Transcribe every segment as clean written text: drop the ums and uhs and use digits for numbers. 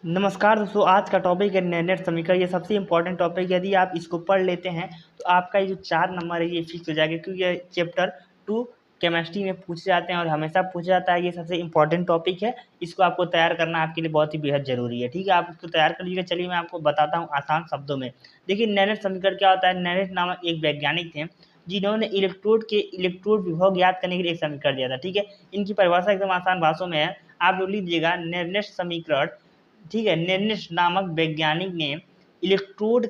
नमस्कार दोस्तों, आज का टॉपिक है निर्णय समीकरण। ये सबसे इम्पोर्टेंट टॉपिक है। यदि आप इसको पढ़ लेते हैं तो आपका ये जो 4 नंबर है ये फिक्स हो जाएगा, क्योंकि ये चैप्टर 2 केमिस्ट्री में पूछे जाते हैं और हमेशा पूछा जाता है। ये सबसे इम्पोर्टेंट टॉपिक है। इसको आपको तैयार करना आपके लिए बहुत ही बेहद ज़रूरी है। ठीक है, आप इसको तैयार कर लीजिएगा। चलिए मैं आपको बताता हूँ आसान शब्दों में। देखिए, निर्णय समीकरण क्या होता है। निर्णय नामक एक वैज्ञानिक थे जिन्होंने इलेक्ट्रोड विभव ज्ञात करने के लिए एक समीकरण दिया था। ठीक है, इनकी परिभाषा एकदम आसान भाषाओं में है। आप लोग लीजिएगा, निर्णय समीकरण। ठीक है, नेर्निश नामक वैज्ञानिक ने इलेक्ट्रोड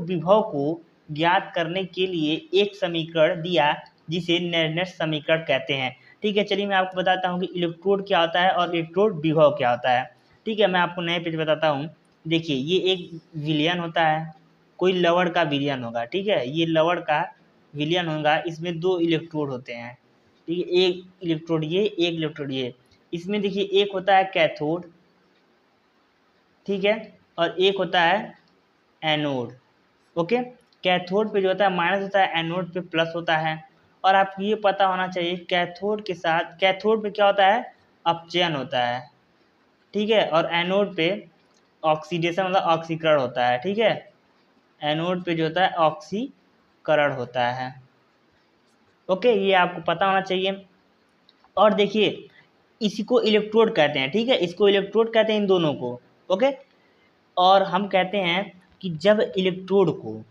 विभव को ज्ञात करने के लिए एक समीकरण दिया जिसे नेर्निश समीकरण कहते हैं। ठीक है, चलिए मैं आपको बताता हूँ कि इलेक्ट्रोड क्या होता है और इलेक्ट्रोड विभव क्या होता है। ठीक है, मैं आपको नए पेज बताता हूँ। देखिए, ये एक विलयन होता है, कोई लवण का विलयन होगा। ठीक है, ये लवण का विलयन होगा। इसमें 2 इलेक्ट्रोड होते हैं। ठीक है, एक इलेक्ट्रोड ये, एक इलेक्ट्रोड ये। इसमें देखिए, एक होता है कैथोड, ठीक है, और एक होता है एनोड। ओके, कैथोड पे जो होता है माइनस होता है, एनोड पे प्लस होता है। और आपको ये पता होना चाहिए, कैथोड के साथ कैथोड पे क्या होता है, अपचयन होता है। ठीक है, और एनोड पे ऑक्सीडेशन मतलब ऑक्सीकरण होता है। ठीक है, एनोड पे जो होता है ऑक्सीकरण होता है। ओके, ये आपको पता होना चाहिए। और देखिए, इसी को इलेक्ट्रोड कहते हैं। ठीक है, इसको इलेक्ट्रोड कहते हैं इन दोनों को। ओके, और हम कहते हैं कि जब इलेक्ट्रोड को,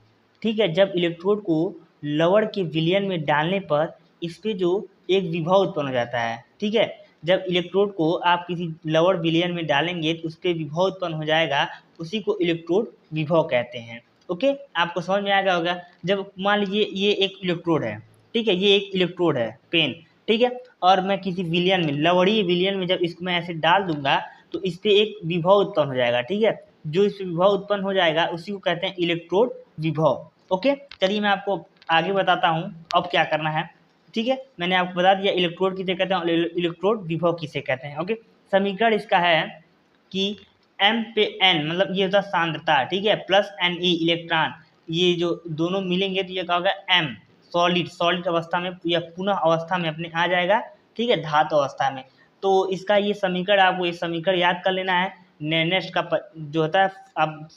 ठीक है, जब इलेक्ट्रोड को लवण के विलयन में डालने पर इस पे जो एक विभव उत्पन्न हो जाता है। ठीक है, जब इलेक्ट्रोड को आप किसी लवण विलयन में डालेंगे तो उस पर विभव उत्पन्न हो जाएगा, उसी को इलेक्ट्रोड विभव कहते हैं। ओके, आपको समझ में आ गया होगा। जब मान लीजिए ये एक इलेक्ट्रोड है, ठीक है, ये एक इलेक्ट्रोड है पेन, ठीक है, और मैं किसी विलयन में, लवणीय विलयन में जब इसको मैं ऐसे डाल दूंगा तो इस पर एक विभव उत्पन्न हो जाएगा। ठीक है, जो इस विभव उत्पन्न हो जाएगा उसी को कहते हैं इलेक्ट्रोड विभव। ओके, चलिए मैं आपको आगे बताता हूँ अब क्या करना है। ठीक है, मैंने आपको बता दिया इलेक्ट्रोड किसे कहते हैं और इलेक्ट्रोड विभव किसे कहते हैं। ओके, समीकरण इसका है कि m पे n मतलब ये होता है सांद्रता, ठीक है, प्लस Ne इलेक्ट्रॉन, ये जो दोनों मिलेंगे तो ये क्या होगा, m सॉलिड अवस्था में या पुनः अवस्था में अपने आ जाएगा। ठीक है, धातु अवस्था में। तो इसका ये समीकरण, आपको ये समीकरण याद कर लेना है। नेक्स्ट का जो होता है, आप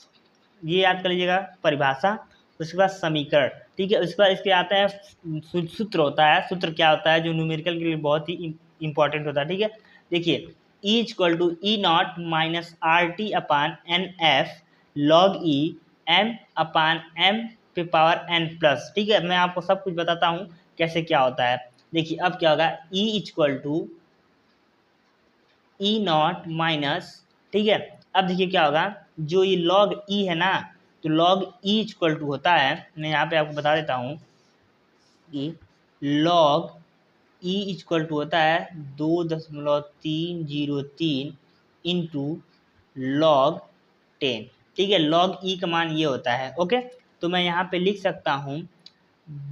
ये याद कर लीजिएगा परिभाषा, उसके बाद समीकरण। ठीक है, उसके बाद इसके आता है सूत्र होता है। सूत्र क्या होता है जो न्यूमेरिकल के लिए बहुत ही इंपॉर्टेंट होता है। ठीक है, देखिए, E equal to E naught minus R T upon N F log E M upon M पे पावर एन प्लस। ठीक है, मैं आपको सब कुछ बताता हूँ कैसे क्या होता है। देखिए, अब क्या होगा, E equal to E naught minus, ठीक है, अब देखिए क्या होगा, जो ये लॉग ई है ना, तो लॉग ई इक्वल टू होता है, मैं यहाँ पे आपको बता देता हूँ कि लॉग ई इक्वल टू होता है 2.303 इंटू लॉग 10। ठीक है, लॉग ई का मान ये होता है। ओके, तो मैं यहाँ पे लिख सकता हूँ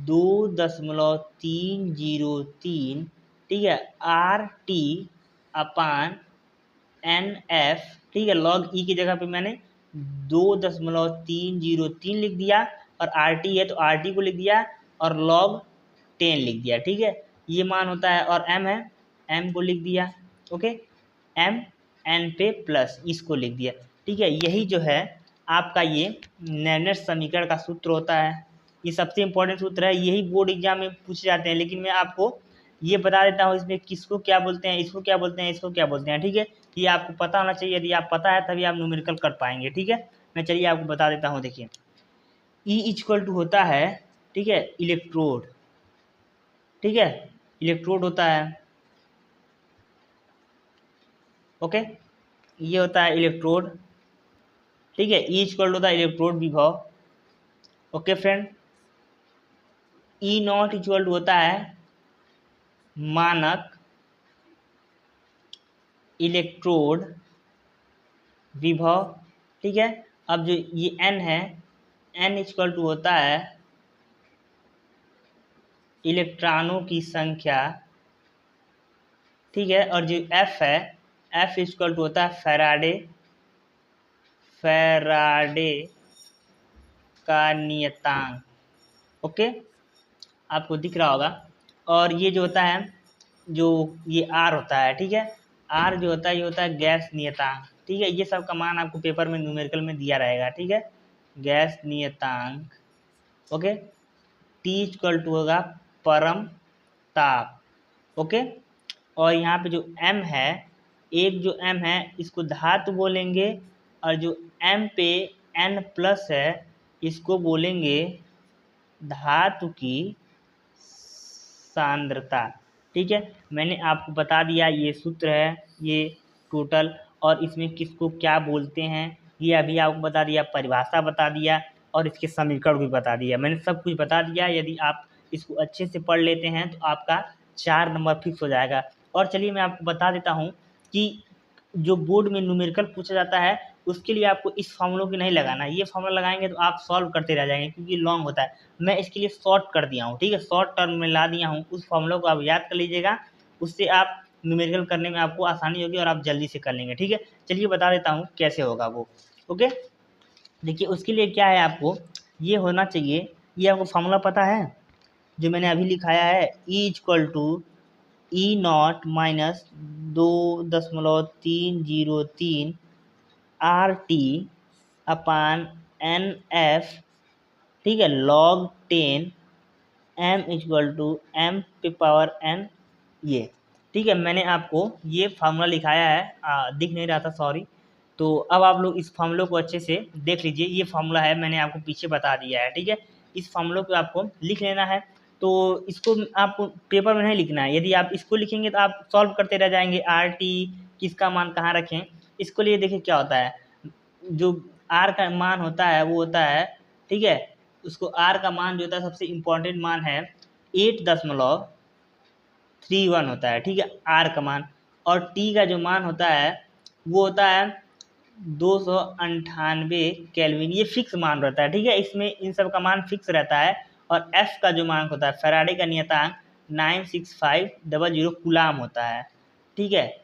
2.303, ठीक है, are T upon N F. ठीक है, लॉग ई की जगह पे मैंने 2.303 लिख दिया, और आर टी है तो आर टी को लिख दिया, और लॉग 10 लिख दिया। ठीक है, ये मान होता है, और एम है, एम को लिख दिया। ओके, एम एन पे प्लस इसको लिख दिया। ठीक है, यही जो है आपका ये नेर्निश समीकरण का सूत्र होता है। ये सबसे इंपॉर्टेंट सूत्र है, यही बोर्ड एग्जाम में पूछे जाते हैं। लेकिन मैं आपको ये बता देता हूँ इसमें किसको क्या बोलते हैं, इसको क्या बोलते हैं, इसको क्या बोलते हैं। ठीक है, ये आपको पता होना चाहिए। यदि आप पता है तभी आप न्यूमेरिकल कर पाएंगे। ठीक है, मैं चलिए आपको बता देता हूँ। देखिए, ई इक्वल टू होता है, ठीक है, इलेक्ट्रोड। ठीक है, इलेक्ट्रोड होता है। ओके, ये होता है इलेक्ट्रोड। ठीक है, ई इक्वल टू होता है इलेक्ट्रोड विभव। Okay friend, E naught equal to होता है मानक इलेक्ट्रोड विभव। ठीक है, अब जो ये n है, n इक्वल टू होता है इलेक्ट्रॉनों की संख्या। ठीक है, और जो f है, f इक्वल टू होता है फैराडे का नियतांक। ओके, आपको दिख रहा होगा। और ये जो होता है, जो ये r होता है, ठीक है, r जो होता है ये होता है गैस नियतांक। ठीक है। ये सब का मान आपको पेपर में न्यूमेरिकल में दिया रहेगा, ठीक है। गैस नियतांक, ओके, टी इक्वल टू होगा परम ताप, ओके। और यहाँ पे जो m है, एक जो m है इसको धातु बोलेंगे, और जो m पे n प्लस है इसको बोलेंगे धातु की सांद्रता, ठीक है। मैंने आपको बता दिया ये सूत्र है, ये टोटल, और इसमें किसको क्या बोलते हैं ये अभी आपको बता दिया, परिभाषा बता दिया, और इसके समीकरण भी बता दिया। मैंने सब कुछ बता दिया। यदि आप इसको अच्छे से पढ़ लेते हैं तो आपका 4 नंबर फिक्स हो जाएगा। और चलिए मैं आपको बता देता हूँ कि जो बोर्ड में न्यूमेरिकल पूछा जाता है उसके लिए आपको इस फॉर्मूलों की नहीं लगाना है। ये फॉर्मूला लगाएंगे तो आप सॉल्व करते रह जाएंगे क्योंकि लॉन्ग होता है। मैं इसके लिए शॉर्ट कर दिया हूँ, ठीक है, शॉर्ट टर्म में ला दिया हूँ। उस फॉर्मूलों को आप याद कर लीजिएगा, उससे आप न्यूमेरिकल करने में आपको आसानी होगी और आप जल्दी से कर लेंगे, ठीक है। चलिए बता देता हूँ कैसे होगा वो, ओके। देखिए उसके लिए क्या है, आपको ये होना चाहिए, ये आपको फॉर्मूला पता है जो मैंने अभी लिखाया है, E equal to E0 minus 2.303 RT upon NF, ठीक है, log 10 M equal to M पे पावर N, ये ठीक है। मैंने आपको ये फार्मूला लिखाया है, दिख नहीं रहा था, सॉरी। तो अब आप लोग इस फार्मूले को अच्छे से देख लीजिए। ये फार्मूला है, मैंने आपको पीछे बता दिया है, ठीक है। इस फार्मूले को आपको लिख लेना है। तो इसको आपको पेपर में नहीं लिखना है। यदि आप इसको लिखेंगे तो आप सॉल्व करते रह जाएंगे, RT किसका मान कहाँ रखें। इसको लिए देखिए क्या होता है, जो R का मान होता है वो होता है, ठीक है, उसको R का मान जो होता है सबसे इम्पोर्टेंट मान है 8.31 होता है, ठीक है, R का मान। और T का जो मान होता है वो होता है 298 केल्विन, ये फिक्स मान रहता है, ठीक है। इसमें इन सब का मान फिक्स रहता है। और F का जो मान होता है, फैराडे का नियतांक 96500 कूलाम होता है, ठीक है।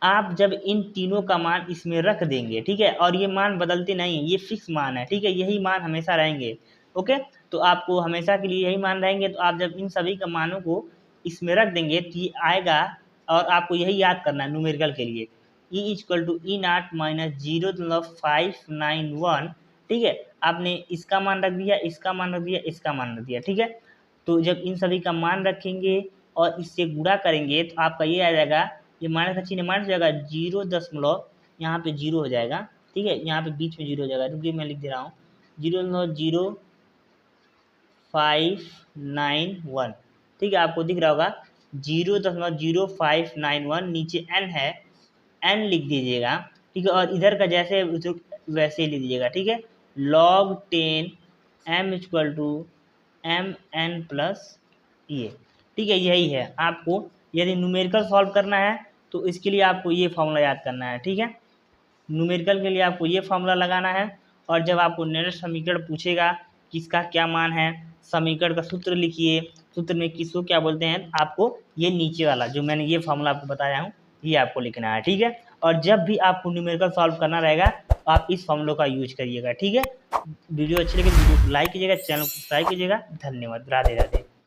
आप जब इन तीनों का मान इसमें रख देंगे, ठीक है, और ये मान बदलते नहीं, ये फिक्स मान है, ठीक है, यही मान हमेशा रहेंगे, ओके। तो आपको हमेशा के लिए यही मान रहेंगे। तो आप जब इन सभी का मानों को इसमें रख देंगे तो ये आएगा, और आपको यही याद करना है न्यूमेरिकल के लिए, E equal to E0 minus 0.591, ठीक है। आपने इसका मान रख दिया, इसका मान रख दिया, इसका मान रख दिया, ठीक है। तो जब इन सभी का मान रखेंगे और इससे गुणा करेंगे तो आपका ये आ जाएगा, ये माइनस का चिन्ह माइनस हो जाएगा, 0. यहाँ पे 0 हो जाएगा, ठीक है, यहाँ पे बीच में 0 हो जाएगा, रुकिए मैं लिख दे रहा हूँ 0.0591, ठीक है। आपको दिख रहा होगा 0.0591, नीचे n है, n लिख दीजिएगा, ठीक है। और इधर का जैसे वैसे ही लिख दीजिएगा, ठीक है। log 10 m equal to mn plus ये, ठीक है, यही है। आपको यदि न्यूमेरिकल सॉल्व करना है तो इसके लिए आपको ये फॉर्मूला याद करना है, ठीक है। न्यूमेरिकल के लिए आपको ये फॉर्मूला लगाना है। और जब आपको निर्णय समीकरण पूछेगा किसका क्या मान है, समीकरण का सूत्र लिखिए, सूत्र में किसको क्या बोलते हैं, आपको ये नीचे वाला जो मैंने ये फॉर्मूला आपको बताया हूँ ये आपको लिखना है, ठीक है। और जब भी आपको न्यूमेरिकल सॉल्व करना रहेगा आप इस फॉर्मूले का यूज करिएगा, ठीक है। वीडियो अच्छी लगे वीडियो को लाइक कीजिएगा, चैनल को सब्सक्राइब कीजिएगा। धन्यवाद, राधे राधे।